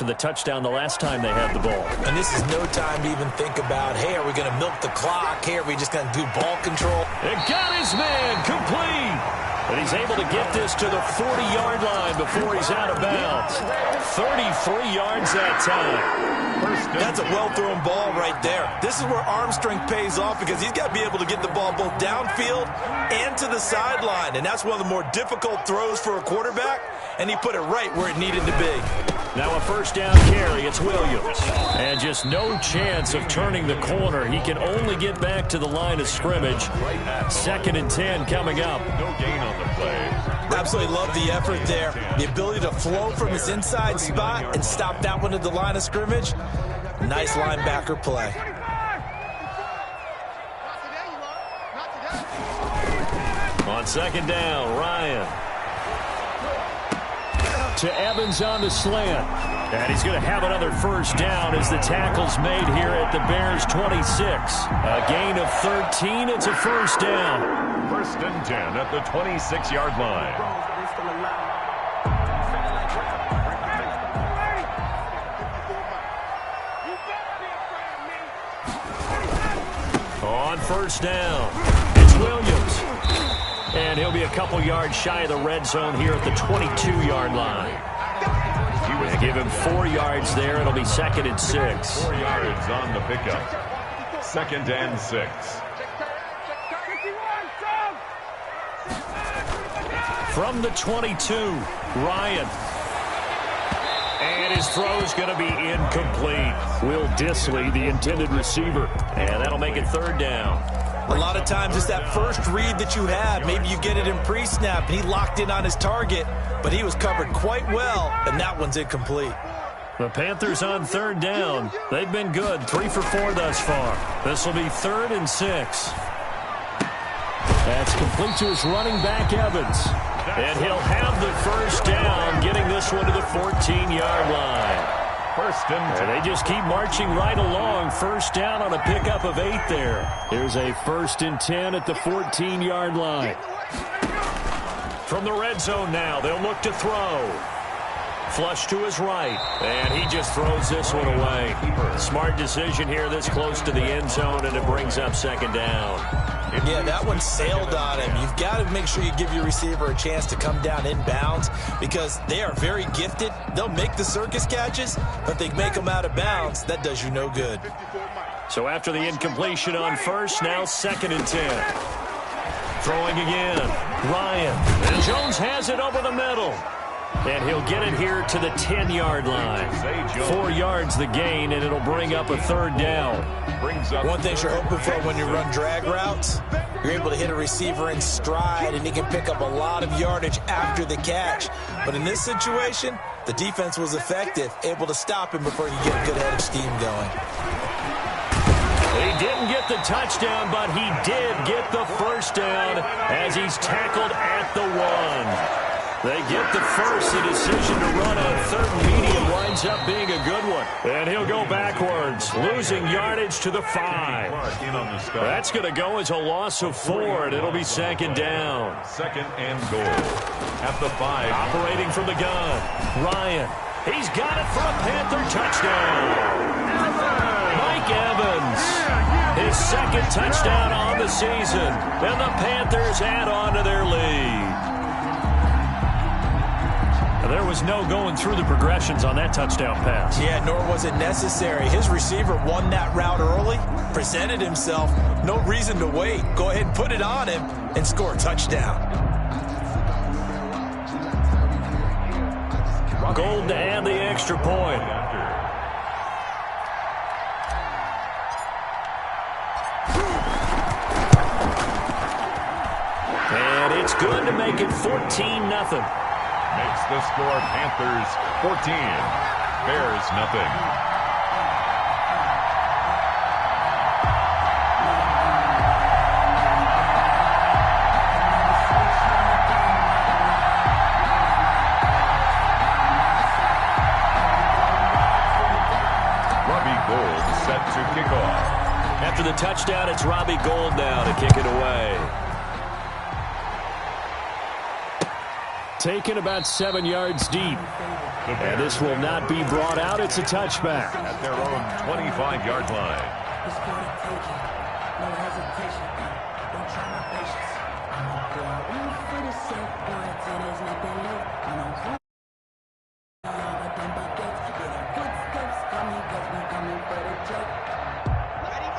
the touchdown the last time they had the ball. And this is no time to even think about, hey, are we going to milk the clock? Hey, are we just going to do ball control? It got his man complete. And he's able to get this to the 40-yard line before he's out of bounds. 33 yards that time. That's a well-thrown ball right there. This is where arm strength pays off because he's got to be able to get the ball both downfield and to the sideline. And that's one of the more difficult throws for a quarterback. And he put it right where it needed to be. Now a first down carry. It's Williams. And just no chance of turning the corner. He can only get back to the line of scrimmage. 2nd and 10 coming up. No gain on the play. Absolutely love the effort there. The ability to flow from his inside spot and stop that one at the line of scrimmage. Nice linebacker play. On 2nd down, Ryan. To Evans on the slant. And he's going to have another first down as the tackle's made here at the Bears' 26. A gain of 13. It's a first down. 1st and 10 at the 26-yard line. On 1st down, it's Williams. And he'll be a couple yards shy of the red zone here at the 22-yard line. They give him 4 yards there. It'll be 2nd and 6. 4 yards on the pickup. 2nd and 6. From the 22, Ryan. And his throw is going to be incomplete. Will Dissly, the intended receiver. And that'll make it 3rd down. A lot of times it's that first read that you have. Maybe you get it in pre-snap, and he locked in on his target, but he was covered quite well, and that one's incomplete. The Panthers on 3rd down. They've been good, 3 for 4 thus far. This will be 3rd and 6. That's complete to his running back, Evans. And he'll have the first down, getting this one to the 14-yard line. 1st and 10. And they just keep marching right along. First down on a pickup of 8 there. Here's a 1st and 10 at the 14-yard line. From the red zone now, they'll look to throw. Flush to his right, and he just throws this one away. Smart decision here this close to the end zone, and it brings up 2nd down. Yeah, that one sailed on him. You've got to make sure you give your receiver a chance to come down inbounds because they are very gifted. They'll make the circus catches, but they make them out of bounds. That does you no good. So after the incompletion on 1st, now 2nd and 10. Throwing again, Ryan. And Jones has it over the middle. And he'll get it here to the 10-yard line. 4 yards the gain, and it'll bring up a 3rd down. One thing you're hoping for when you run drag routes, you're able to hit a receiver in stride, and he can pick up a lot of yardage after the catch. But in this situation, the defense was effective, able to stop him before he could get a good head of steam going. He didn't get the touchdown, but he did get the first down as he's tackled at the 1. They get the first. The decision to run on 3rd and medium winds up being a good one. And he'll go backwards, losing yardage to the 5. That's going to go as a loss of 4, and it'll be 2nd down. 2nd and goal at the 5. Operating from the gun, Ryan. He's got it for a Panther touchdown. Mike Evans, his 2nd touchdown on the season. And the Panthers add on to their lead. There was no going through the progressions on that touchdown pass. Yeah, nor was it necessary. His receiver won that route early, presented himself. No reason to wait. Go ahead and put it on him and score a touchdown. Gold to add the extra point. And it's good to make it 14-0. Makes the score Panthers 14, Bears nothing. Robbie Gould set to kick off. After the touchdown, it's Robbie Gould now to kick it away. taken about 7 yards deep. And this will not be brought out. It's a touchback. At their own 25-yard line.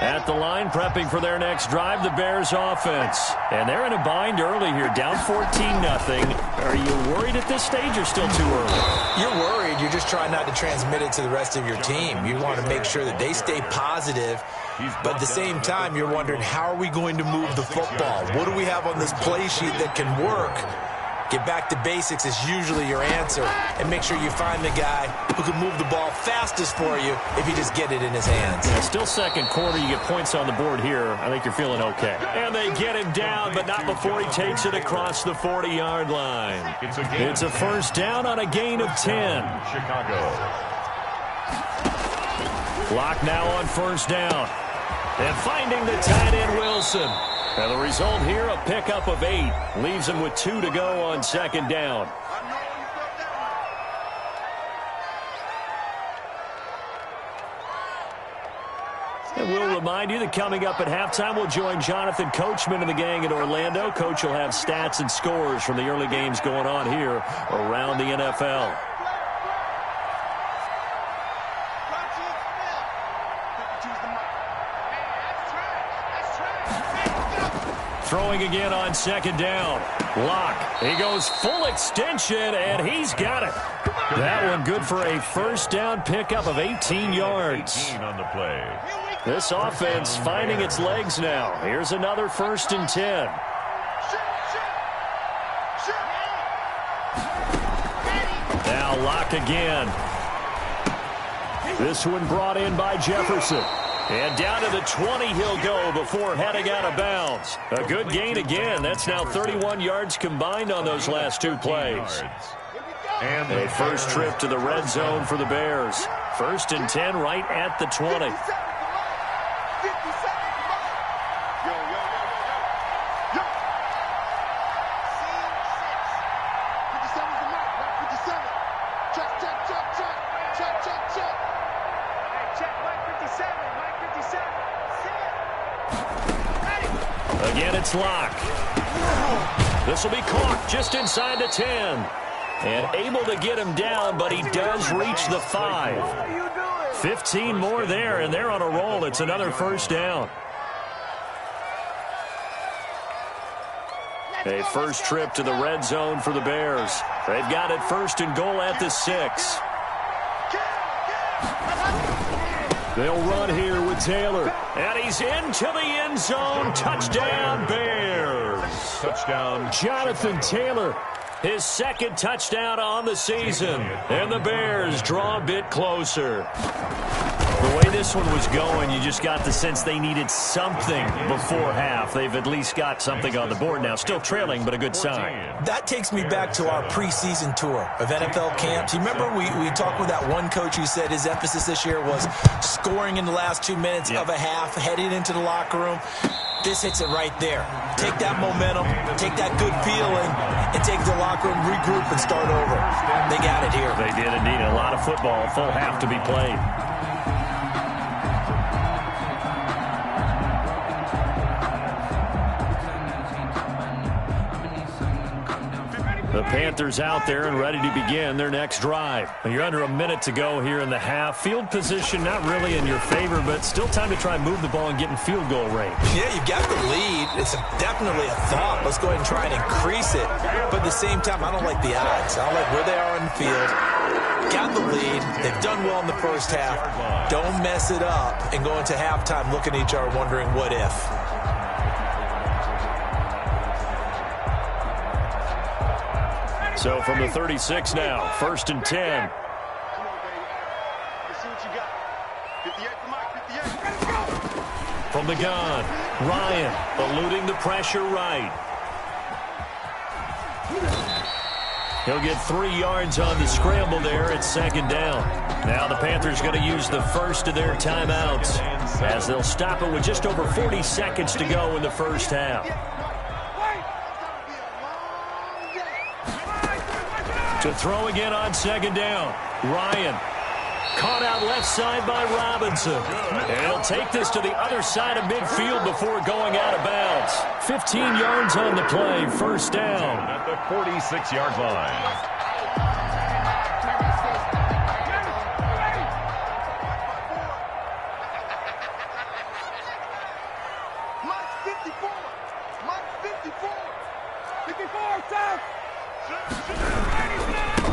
At the line, prepping for their next drive, the Bears offense. And they're in a bind early here, down 14-0. Are you worried at this stage or still too early? You're worried. You're just trying not to transmit it to the rest of your team. You want to make sure that they stay positive. But at the same time, you're wondering, how are we going to move the football? What do we have on this play sheet that can work? Get back to basics is usually your answer. And make sure you find the guy who can move the ball fastest for you if you just get it in his hands. Yeah, still second quarter. You get points on the board here. I think you're feeling okay. And they get him down, but not before he takes it across the 40-yard line. It's a first down on a gain of 10. Chicago. Clock now on first down. And finding the tight end, Wilson. And the result here, a pickup of 8. Leaves him with 2 to go on second down. And we'll remind you that coming up at halftime, we'll join Jonathan Coachman and the gang in Orlando. Coach will have stats and scores from the early games going on here around the NFL. Throwing again on second down. Lock. He goes full extension, and he's got it. That one good for a first down pickup of 18 yards. 18 on the play. This offense finding its legs now. Here's another first and 10. Now Lock again. This one brought in by Jefferson. And down to the 20 he'll go before heading out of bounds. A good gain again. That's now 31 yards combined on those last 2 plays. And A first trip to the red zone for the Bears. First and 10 right at the 20. Again, it's Lock. This will be caught just inside the 10. And able to get him down, but he does reach the 5. 15 more there, and they're on a roll. It's another first down. A first trip to the red zone for the Bears. They've got it first and goal at the 6. They'll run here with Taylor. And he's into the end zone. Touchdown, Bears. touchdown. Jonathan Taylor, his second touchdown on the season. And the Bears draw a bit closer. The way this one was going, you just got the sense they needed something before half. They've at least got something on the board now. Still trailing, but a good sign. That takes me back to our preseason tour of NFL camps. You remember we talked with that one coach who said his emphasis this year was scoring in the last 2 minutes of a half, heading into the locker room. This hits it right there. Take that momentum, take that good feeling, and take the locker room, regroup, and start over. They got it here. They did indeed. A lot of football, full half to be played. The Panthers out there and ready to begin their next drive. You're under a minute to go here in the half. Field position not really in your favor, but still time to try and move the ball and get in field goal range. Yeah, you've got the lead. It's definitely a thought. Let's go ahead and try and increase it. But at the same time, I don't like the odds. I don't like where they are in the field. Got the lead. They've done well in the first half. Don't mess it up and go into halftime looking at each other wondering what if. So from the 36 now, first and 10. From the gun, Ryan eluding the pressure right. He'll get 3 yards on the scramble there at second down. Now the Panthers going to use the first of their timeouts as they'll stop it with just over 40 seconds to go in the first half. To throw again on second down. Ryan. Caught out left side by Robinson. And he'll take this to the other side of midfield before going out of bounds. 15 yards on the play. First down. At the 46-yard line.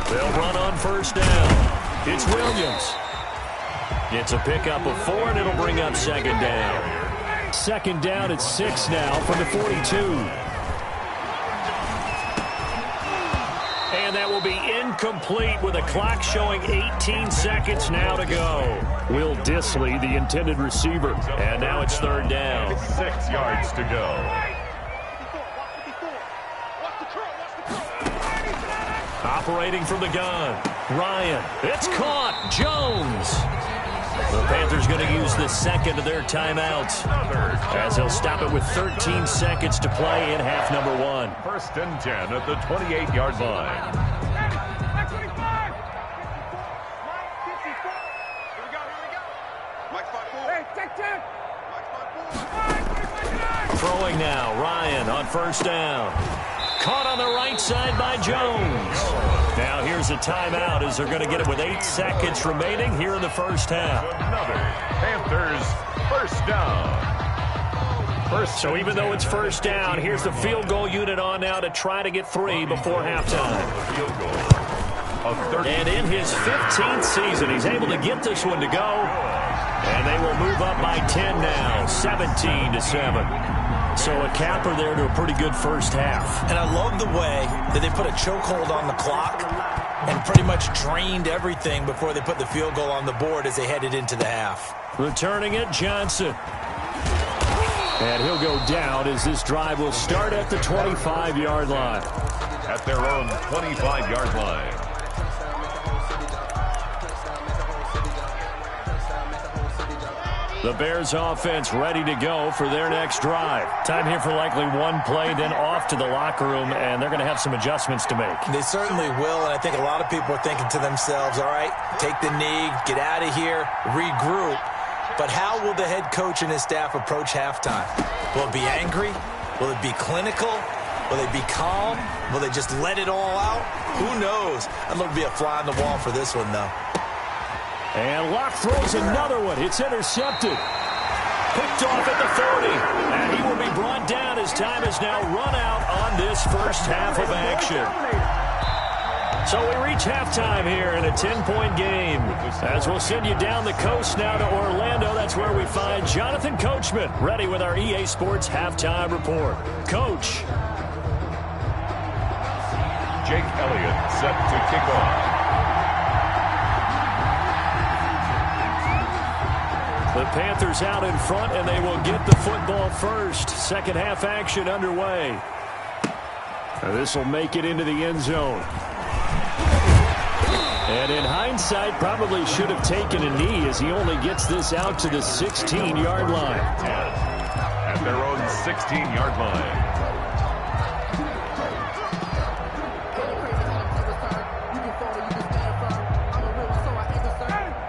They'll run on first down. It's Williams. It's a pickup of 4, and it'll bring up second down. Second down at 6 now from the 42. And that will be incomplete with a clock showing 18 seconds now to go. Will Dissly, the intended receiver. And now it's third down. 6 yards to go. Operating from the gun. Ryan. It's caught. Jones. The Panthers going to use the second of their timeouts as they'll stop it with 13 seconds to play in half number 1. First and 10 at the 28-yard line. Throwing now. Ryan on first down. Caught on the right side by Jones. Now here's a timeout as they're going to get it with 8 seconds remaining here in the first half. Another Panthers first down. So even though it's first down, here's the field goal unit on now to try to get 3 before halftime. And in his 15th season, he's able to get this one to go. And they will move up by 10 now, 17-7. So a capper there to a pretty good first half. And I love the way that they put a chokehold on the clock and pretty much drained everything before they put the field goal on the board as they headed into the half. Returning it, Johnson. And he'll go down as this drive will start at the 25-yard line. At their own 25-yard line. The Bears offense ready to go for their next drive. Time here for likely one play, then off to the locker room, and they're going to have some adjustments to make. They certainly will, and I think a lot of people are thinking to themselves, all right, take the knee, get out of here, regroup. But how will the head coach and his staff approach halftime? Will it be angry? Will it be clinical? Will they be calm? Will they just let it all out? Who knows? I'd love to be a fly on the wall for this one, though. And Locke throws another one. It's intercepted. Picked off at the 40. And he will be brought down as time is now run out on this first half of action. So we reach halftime here in a 10-point game. As we'll send you down the coast now to Orlando, that's where we find Jonathan Coachman, ready with our EA Sports Halftime Report. Coach. Jake Elliott set to kick off. The Panthers out in front, and they will get the football first. Second half action underway. This will make it into the end zone. And in hindsight, probably should have taken a knee as he only gets this out to the 16-yard line. At their own 16-yard line.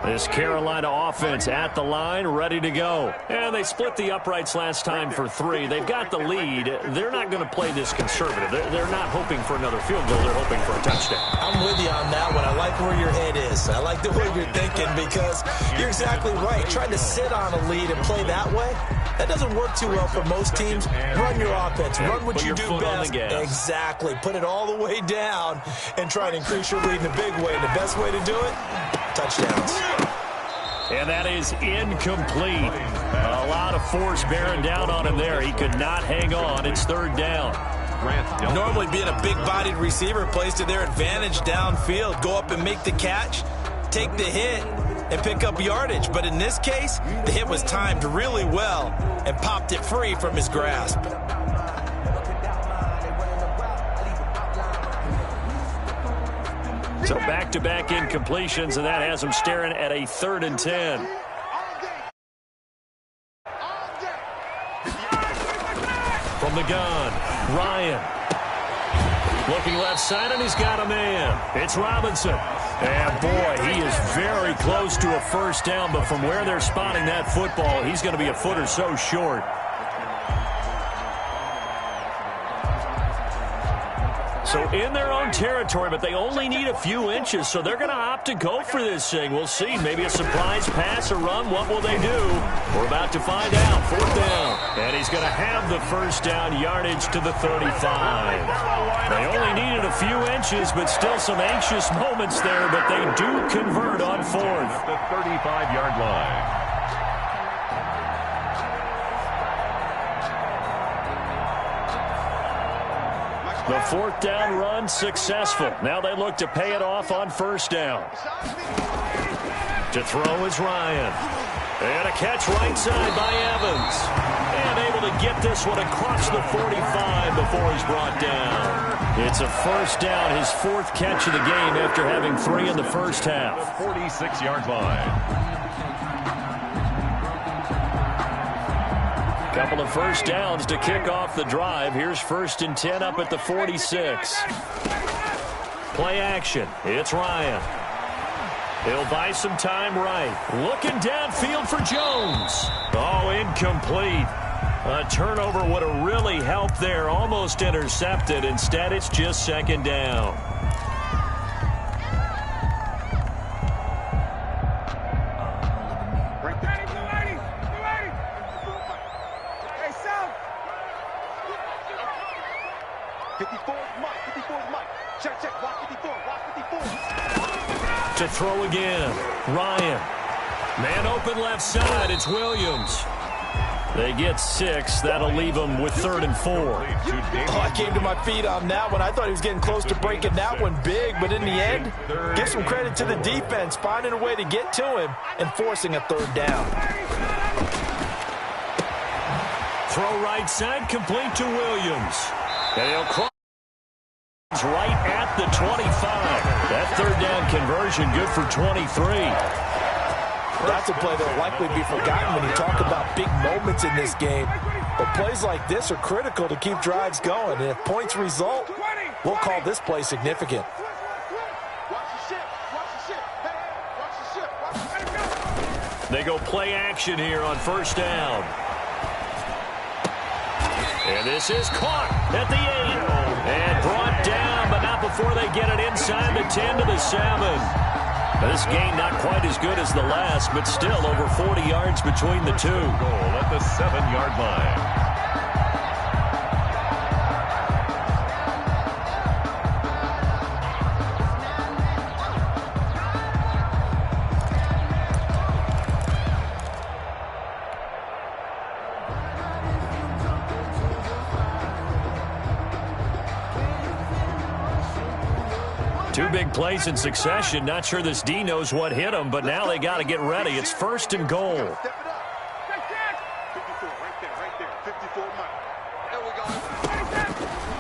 This Carolina offense at the line, ready to go. And they split the uprights last time for 3. They've got the lead. They're not going to play this conservative. They're not hoping for another field goal. They're hoping for a touchdown. I'm with you on that one. I like where your head is. I like the way you're thinking because you're exactly right. Trying to sit on a lead and play that way, that doesn't work too well for most teams. Run your offense. Run what you do best. Exactly. Put it all the way down and try to increase your lead in a big way. And the best way to do it, touchdowns. And that is incomplete. A lot of force bearing down on him there. He could not hang on. It's third down. Normally being a big-bodied receiver plays to their advantage downfield. Go up and make the catch, take the hit, and pick up yardage. But in this case, the hit was timed really well and popped it free from his grasp. So back-to-back incompletions, and that has him staring at a 3rd and 10. From the gun, Ryan. Looking left side, and he's got a man. It's Robinson. And, boy, he is very close to a first down, but from where they're spotting that football, he's going to be a foot or so short. So in their own territory, but they only need a few inches, so they're going to opt to go for this thing. We'll see. Maybe a surprise pass or run. What will they do? We're about to find out. Fourth down. And he's going to have the first down, yardage to the 35. They only needed a few inches, but still some anxious moments there, but they do convert on fourth. The 35-yard line. The fourth down run successful. Now they look to pay it off on first down. To throw is Ryan. And a catch right side by Evans. And able to get this one across the 45 before he's brought down. It's a first down, his fourth catch of the game after having 3 in the first half. The 46-yard line. Couple of first downs to kick off the drive. Here's 1st and 10 up at the 46. Play action. It's Ryan. He'll buy some time right. Looking downfield for Jones. Oh, incomplete. A turnover would have really helped there. Almost intercepted. Instead, it's just 2nd down. To throw again. Ryan. Man open left side. It's Williams. They get 6. That'll leave them with 3rd and 4. Oh, I came to my feet on that one. I thought he was getting close to breaking that one big, but in the end, give some credit to the defense, finding a way to get to him and forcing a 3rd down. Throw right side, complete to Williams. And he'll cross right at the 25. That 3rd down conversion good for 23. That's a play that will likely be forgotten when you talk about big moments in this game. But plays like this are critical to keep drives going. And if points result, we'll call this play significant. They go play action here on first down. And this is caught at the 8. And brought down, but not before they get it inside the 10 to the 7. This game not quite as good as the last, but still over 40 yards between the two. Goal at the 7-yard line. Two big plays in succession. Not sure this D knows what hit him, but now they got to get ready. It's 1st and goal.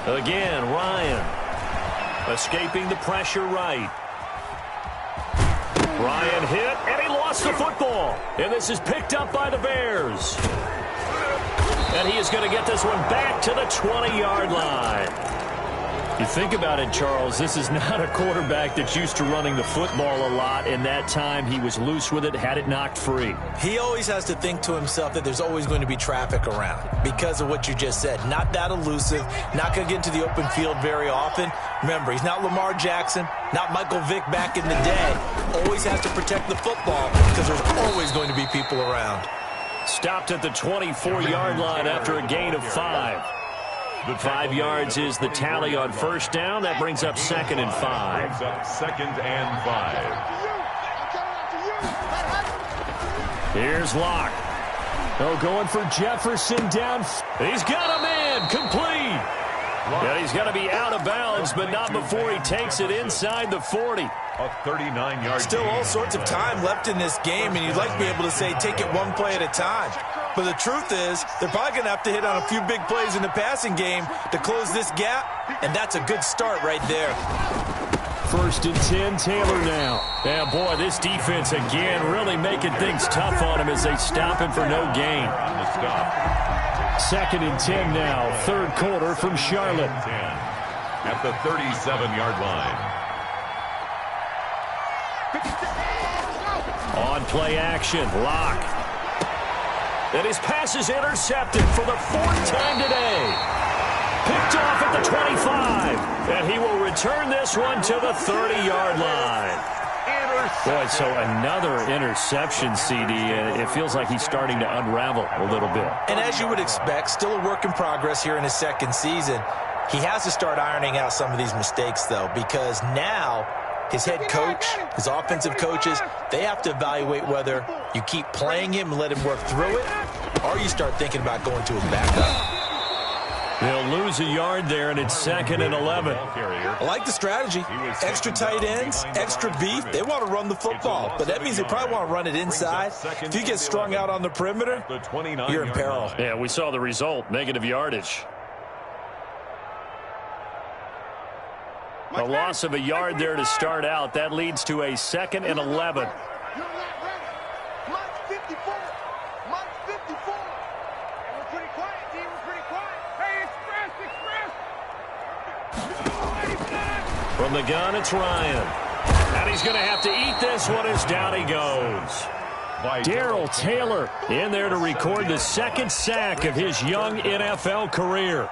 Again, Ryan. Escaping the pressure right. Ryan hit, and he lost the football. And this is picked up by the Bears. And he is going to get this one back to the 20-yard line. You think about it, Charles, this is not a quarterback that's used to running the football a lot, and that time he was loose with it, had it knocked free. He always has to think to himself that there's always going to be traffic around because of what you just said. Not that elusive, not going to get into the open field very often. Remember, he's not Lamar Jackson, not Michael Vick back in the day. Always has to protect the football because there's always going to be people around. Stopped at the 24-yard line after a gain of 5. 5 yards is the tally on first down. That brings up 2nd and 5. Brings up 2nd and 5. Here's Locke. Oh, going for Jefferson down. He's got a man complete. Yeah, he's going to be out of bounds, but not before he takes it inside the 40. A 39-yard Still all sorts of time left in this game, and you'd like to be able to say take it one play at a time. But the truth is, they're probably going to have to hit on a few big plays in the passing game to close this gap, and that's a good start right there. 1st and 10, Taylor now. Yeah, boy, this defense again really making things tough on him as they stop him for no gain. 2nd and 10 now, 3rd quarter from Charlotte. at the 37-yard line. On play action, Locke. And his pass is intercepted for the 4th time today. Picked off at the 25. And he will return this one to the 30-yard line. Boy, so another interception, CD. And it feels like he's starting to unravel a little bit. And as you would expect, still a work in progress here in his 2nd season. He has to start ironing out some of these mistakes, though, because now his head coach, his offensive coaches, they have to evaluate whether you keep playing him and let him work through it, or you start thinking about going to his backup. They'll lose a yard there, and it's 2nd and 11. I like the strategy. Extra tight ends, extra beef. They want to run the football, but that means they probably want to run it inside. If you get strung out on the perimeter, you're in peril. Yeah, we saw the result, negative yardage. A loss of a yard there to start out. That leads to a 2nd and 11. From the gun, it's Ryan. And he's going to have to eat this one as down he goes. Darrell Taylor in there to record the 2nd sack of his young NFL career.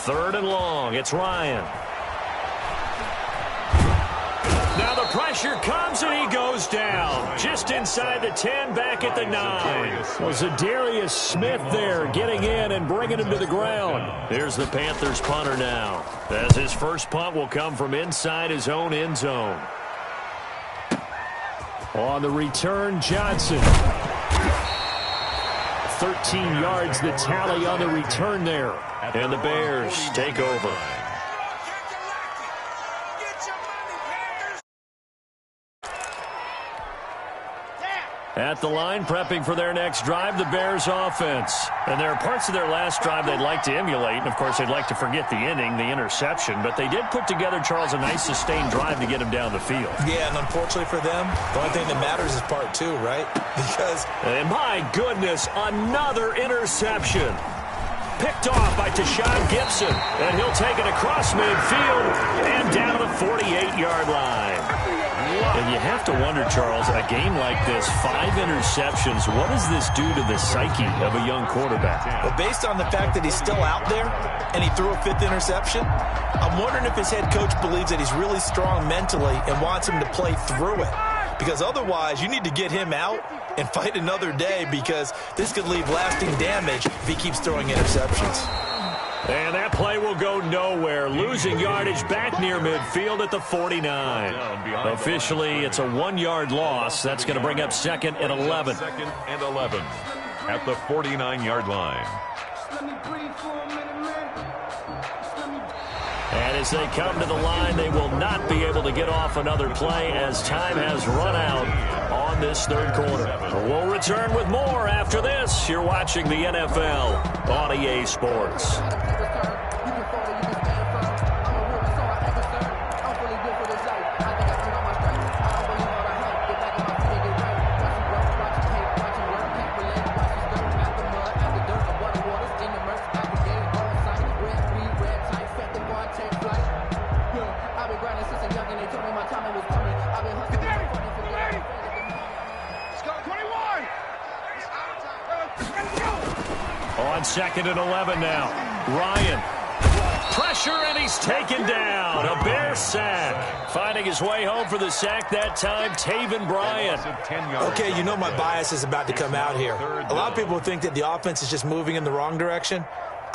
Third and long, it's Ryan. Now the pressure comes and he goes down. Just inside the 10, back at the 9. Was Zadarius Smith there getting in and bringing him to the ground. Here's the Panthers punter now, as his first punt will come from inside his own end zone. On the return, Johnson. 13 yards the tally on the return there. And the Bears take over. At the line, prepping for their next drive, the Bears offense. And there are parts of their last drive they'd like to emulate. And, of course, they'd like to forget the inning, the interception. But they did put together, Charles, a nice sustained drive to get him down the field. Yeah, and unfortunately for them, the only thing that matters is part 2, right? Because... And, my goodness, another interception. Picked off by Tashawn Gibson. And he'll take it across midfield and down to the 48-yard line. And you have to wonder, Charles, a game like this, 5 interceptions, what does this do to the psyche of a young quarterback? Well, based on the fact that he's still out there and he threw a 5th interception, I'm wondering if his head coach believes that he's really strong mentally and wants him to play through it. Because otherwise, you need to get him out and fight another day, because this could leave lasting damage if he keeps throwing interceptions. And that play will go nowhere. Losing yardage back near midfield at the 49. Officially, it's a 1-yard loss. That's going to bring up 2nd and 11. 2nd and 11 at the 49-yard line. And as they come to the line, they will not be able to get off another play as time has run out on this 3rd quarter. We'll return with more after this. You're watching the NFL on EA Sports. On 2nd and 11 now. Ryan. Pressure, and he's taken down. A Bear sack. Finding his way home for the sack that time, Taven Bryan. Okay, you know my bias is about to come out here. A lot of people think that the offense is just moving in the wrong direction.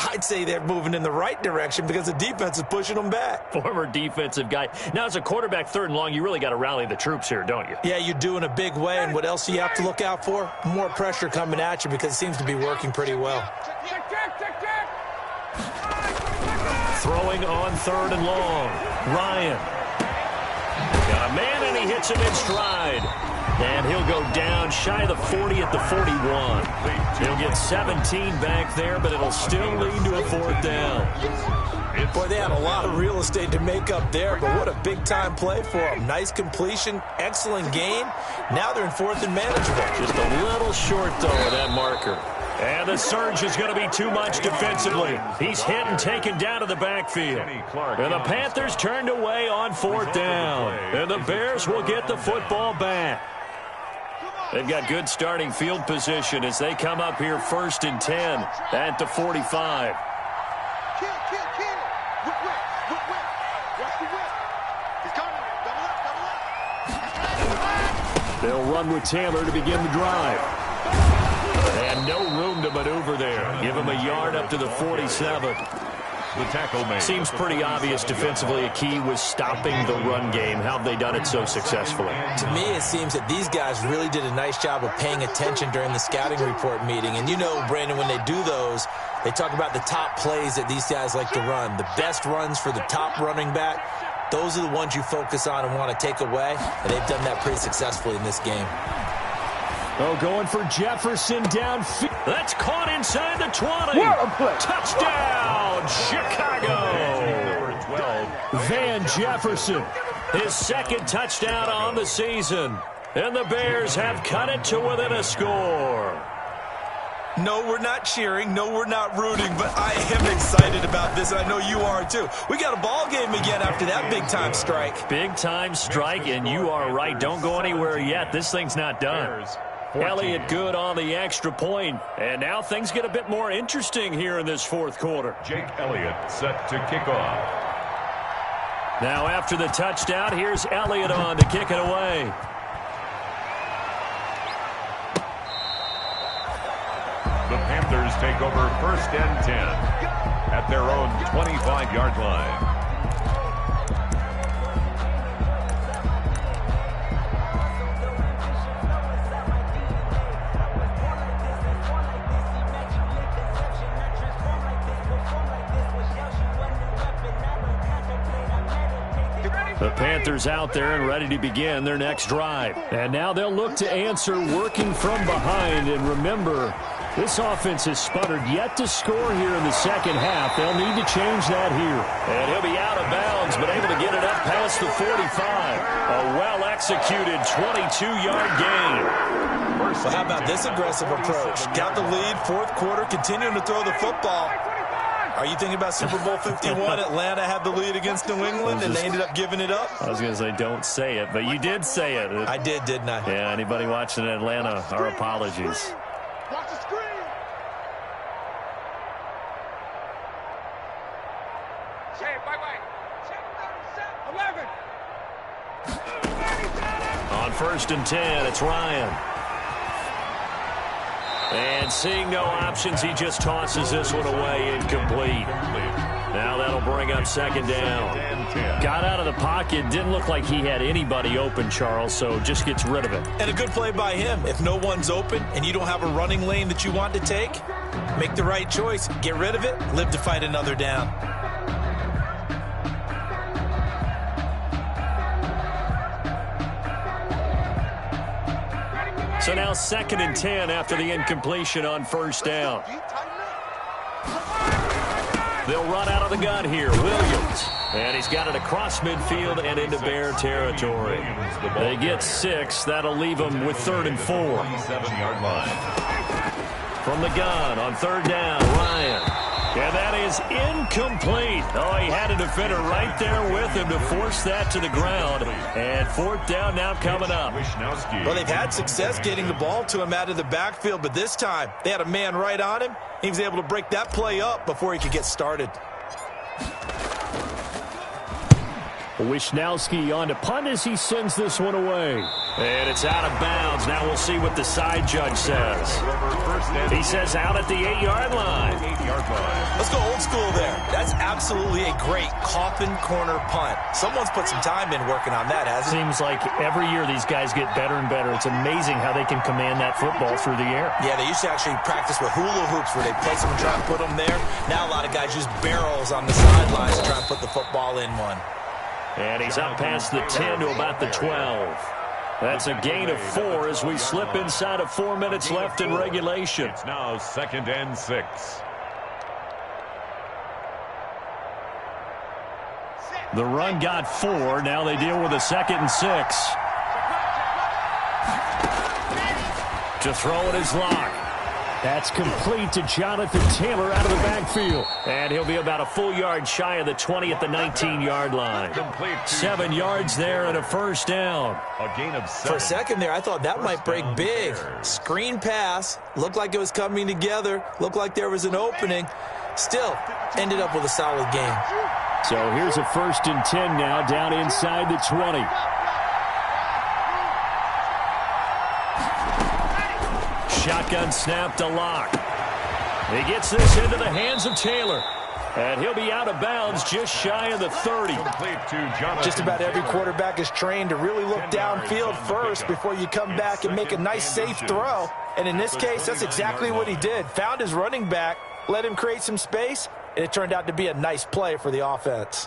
I'd say they're moving in the right direction because the defense is pushing them back. Former defensive guy. Now, as a quarterback, 3rd and long, you really got to rally the troops here, don't you? Yeah, you do in a big way. And what else do you have to look out for? More pressure coming at you, because it seems to be working pretty well. Throwing on 3rd and long. Ryan. Got a man, and he hits him in stride. And he'll go down shy of the 40 at the 41. He'll get 17 back there, but it'll still lead to a 4th down. Boy, they had a lot of real estate to make up there, but what a big-time play for them. Nice completion, excellent gain. Now they're in 4th and manageable. Just a little short, though, of that marker. And the surge is going to be too much defensively. He's hit and taken down to the backfield. And the Panthers turned away on 4th down. And the Bears will get the football back. They've got good starting field position as they come up here 1st and 10 at the 45. They'll run with Taylor to begin the drive. And no room to maneuver there. Give him a yard up to the 47. The tackle made. Seems pretty obvious defensively a key was stopping the run game. How have they done it so successfully? To me, it seems that these guys really did a nice job of paying attention during the scouting report meeting. And you know, Brandon, when they do those, they talk about the top plays that these guys like to run. The best runs for the top running back, those are the ones you focus on and want to take away. And they've done that pretty successfully in this game. Oh, going for Jefferson downfield. That's caught inside the 20. Touchdown, Chicago. Van Jefferson, his 2nd touchdown on the season. And the Bears have cut it to within a score. No, we're not cheering. No, we're not rooting. But I am excited about this, and I know you are too. We got a ball game again after that big-time strike. Big-time strike, and you are right. Don't go anywhere yet. This thing's not done. Elliott good on the extra point. And now things get a bit more interesting here in this 4th quarter. Jake Elliott set to kick off. Now after the touchdown, here's Elliott on to kick it away. The Panthers take over 1st and 10 at their own 25-yard line. The Panthers out there and ready to begin their next drive. And now they'll look to answer working from behind. And remember, this offense has sputtered yet to score here in the 2nd half. They'll need to change that here. And he'll be out of bounds, but able to get it up past the 45. A well-executed 22-yard gain. Well, how about this aggressive approach? Got the lead, 4th quarter, continuing to throw the football. Are you thinking about Super Bowl 51? Atlanta had the lead against New England, and they ended up giving it up? I was going to say, don't say it, but you did say it. I did, didn't I? Yeah, anybody watching Atlanta, our apologies. Watch the screen. Check, bye-bye. Check, 11. On 1st and 10, it's Ryan. And seeing no options, he just tosses this one away incomplete. Now that'll bring up 2nd down. Got out of the pocket, didn't look like he had anybody open, Charles, so just gets rid of it. And a good play by him. If no one's open and you don't have a running lane that you want to take, make the right choice. Get rid of it, live to fight another down. So now 2nd and 10 after the incompletion on 1st down. They'll run out of the gun here. Williams. And he's got it across midfield and into Bear territory. They get 6. That'll leave them with 3rd and 4. 27-yard line. From the gun on 3rd down, Ryan. And that is incomplete. Oh, he had a defender right there with him to force that to the ground. And 4th down now coming up. Well, they've had success getting the ball to him out of the backfield, but this time they had a man right on him. He was able to break that play up before he could get started. Wisnowski on to punt as he sends this one away. And it's out of bounds. Now we'll see what the side judge says. He says out at the 8-yard line. Let's go old school there. That's absolutely a great coffin corner punt. Someone's put some time in working on that, hasn't it? Seems like every year these guys get better and better. It's amazing how they can command that football through the air. Yeah, they used to actually practice with hula hoops where they place them and try and put them there. Now a lot of guys use barrels on the sidelines to try and put the football in one. And he's up past the 10 to about the 12. That's a gain of 4 as we slip inside of 4 minutes left in regulation. It's now 2nd and 6. The run got 4. Now they deal with a 2nd and 6. To throw it is Locke. That's complete to Jonathan Taylor out of the backfield. And he'll be about a full yard shy of the 20 at the 19-yard line. 7 yards there and a first down. A gain of 7. For a second there, I thought that might break big. Screen pass. Looked like it was coming together. Looked like there was an opening. Still, ended up with a solid game. So here's a 1st and 10 now down inside the 20. Shotgun snap to Locke. He gets this into the hands of Taylor. And he'll be out of bounds just shy of the 30. Just about every quarterback is trained to really look downfield first before you come back and make a nice, safe throw. And in this case, that's exactly what he did. Found his running back, let him create some space, and it turned out to be a nice play for the offense.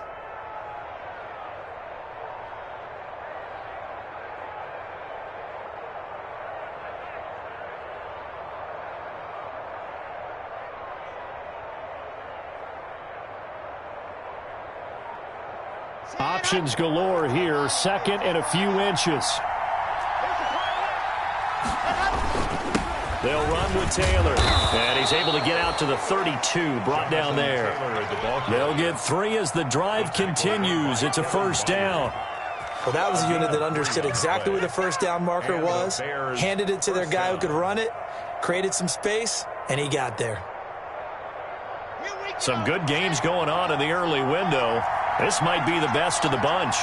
Options galore here. 2nd and a few inches. They'll run with Taylor. And he's able to get out to the 32. Brought down there. They'll get 3 as the drive continues. It's a first down. Well, that was a unit that understood exactly where the first down marker was, handed it to their guy who could run it, created some space, and he got there. Some good games going on in the early window. This might be the best of the bunch.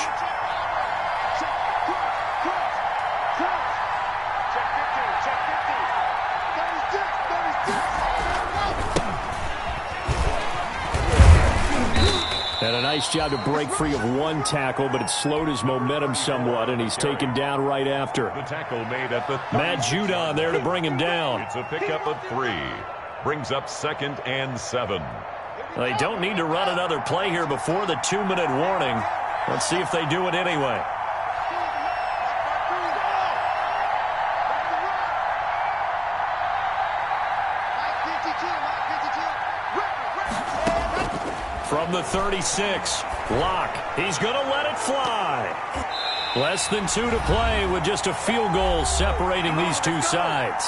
And a nice job to break free of 1 tackle, but it slowed his momentum somewhat, and he's taken down right after. The tackle made at the Matt Judon there to bring him down. It's a pickup of 3. Brings up 2nd and 7. They don't need to run another play here before the 2-minute warning. Let's see if they do it anyway. From the 36, Locke. He's going to let it fly. Less than 2 to play with just a field goal separating these two sides.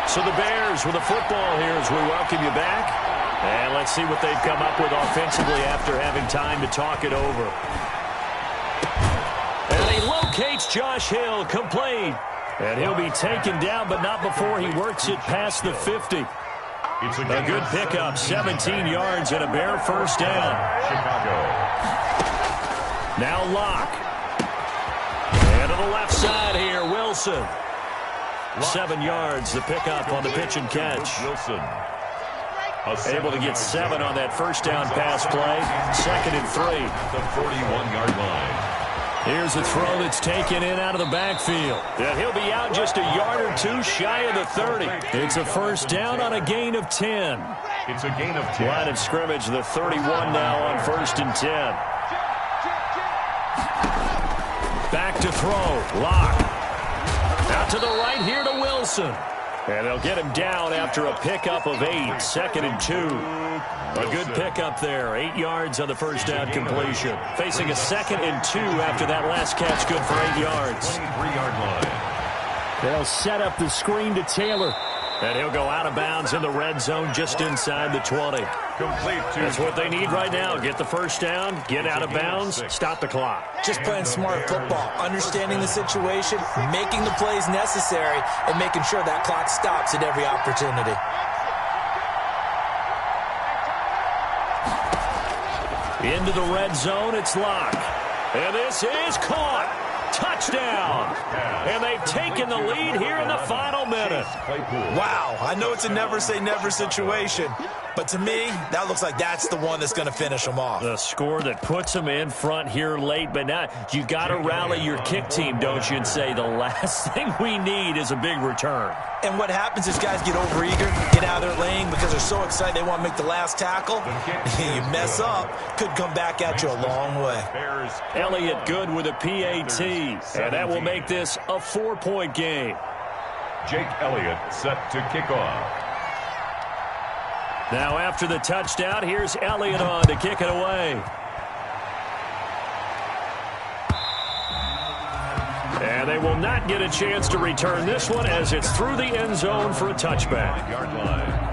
So the Bears with the football here as we welcome you back. And let's see what they've come up with offensively after having time to talk it over. And he locates Josh Hill, complete. And he'll be taken down, but not before he works it past the 50. A good pickup, 17 yards and a Bear first down. Chicago. Now Locke. And to the left side here, Wilson. 7 yards, the pickup on the pitch and catch. Wilson. Able to get 7 on that first down pass play. 2nd and 3. The 41-yard line. Here's a throw that's taken in out of the backfield. And he'll be out just a yard or 2 shy of the 30. It's a first down on a gain of 10. It's a gain of 10. Line of scrimmage, the 31 now on 1st and 10. Back to throw. Locke. Out to the right here to Wilson. And they'll get him down after a pickup of 8. 2nd and 2. A good pickup there. 8 yards on the first down completion. Facing a 2nd and 2 after that last catch. Good for 8 yards. 23-yard line. They'll set up the screen to Taylor. And he'll go out of bounds in the red zone just inside the 20. Complete to That's what they need right now. Get the first down, get out of bounds, stop the clock. Just playing smart football, understanding the situation, making the plays necessary, and making sure that clock stops at every opportunity. Into the red zone, it's Locke. And this is caught. Touchdown. And they've taken the lead here in the final minute. Wow, I know it's a never-say-never situation, but to me, that looks like that's the one that's going to finish them off. The score that puts them in front here late, but now you got to rally your kick team, don't you, and say the last thing we need is a big return. And what happens is guys get overeager, get out of their lane because they're so excited they want to make the last tackle. You mess up, could come back at you a long way. Elliott good with a PAT, and that will make this a 4-point game. Jake Elliott set to kick off. Now after the touchdown, here's Elliott on to kick it away. And they will not get a chance to return this one as it's through the end zone for a touchback. Yard line.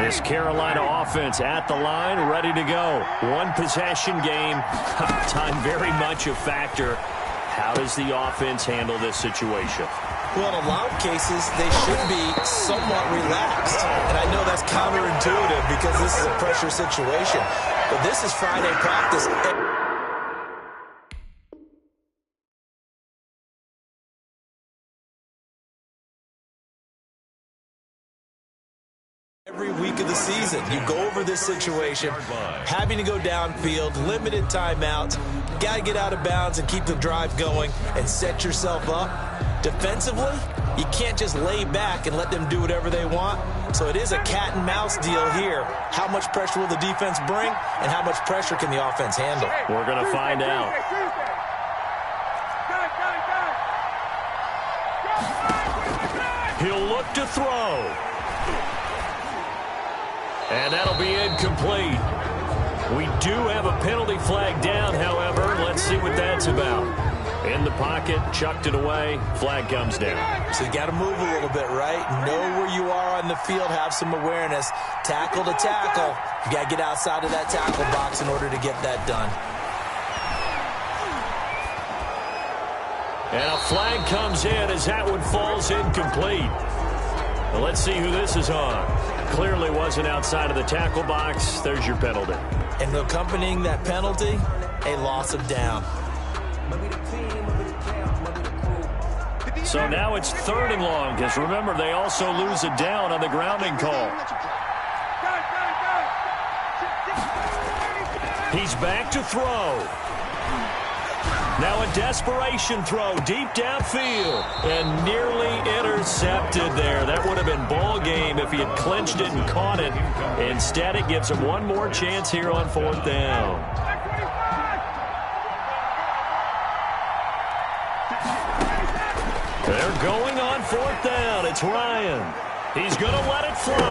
This Carolina offense at the line, ready to go. One possession game. Time very much a factor. How does the offense handle this situation? Well, in a lot of cases, they should be somewhat relaxed. And I know that's counterintuitive because this is a pressure situation. But this is Friday practice. Every week of the season, you go over this situation, having to go downfield, limited timeouts, got to get out of bounds and keep the drive going and set yourself up. Defensively, you can't just lay back and let them do whatever they want. So it is a cat and mouse deal here. How much pressure will the defense bring and how much pressure can the offense handle? We're going to find out. He'll look to throw. And that'll be incomplete. We do have a penalty flag down, however. Let's see what that's about. In the pocket, chucked it away, flag comes down. So you got to move a little bit, right? Know where you are on the field, have some awareness. Tackle to tackle. You got to get outside of that tackle box in order to get that done. And a flag comes in as that one falls incomplete. Well, let's see who this is on. Clearly wasn't outside of the tackle box. There's your penalty. And accompanying that penalty, a loss of down. So now it's 3rd and long, because remember, they also lose a down on the grounding call. He's back to throw. Now a desperation throw deep downfield and nearly intercepted there. That would have been ball game if he had clinched it and caught it. Instead, it gives him one more chance here on 4th down. They're going on 4th down. It's Ryan. He's going to let it fly.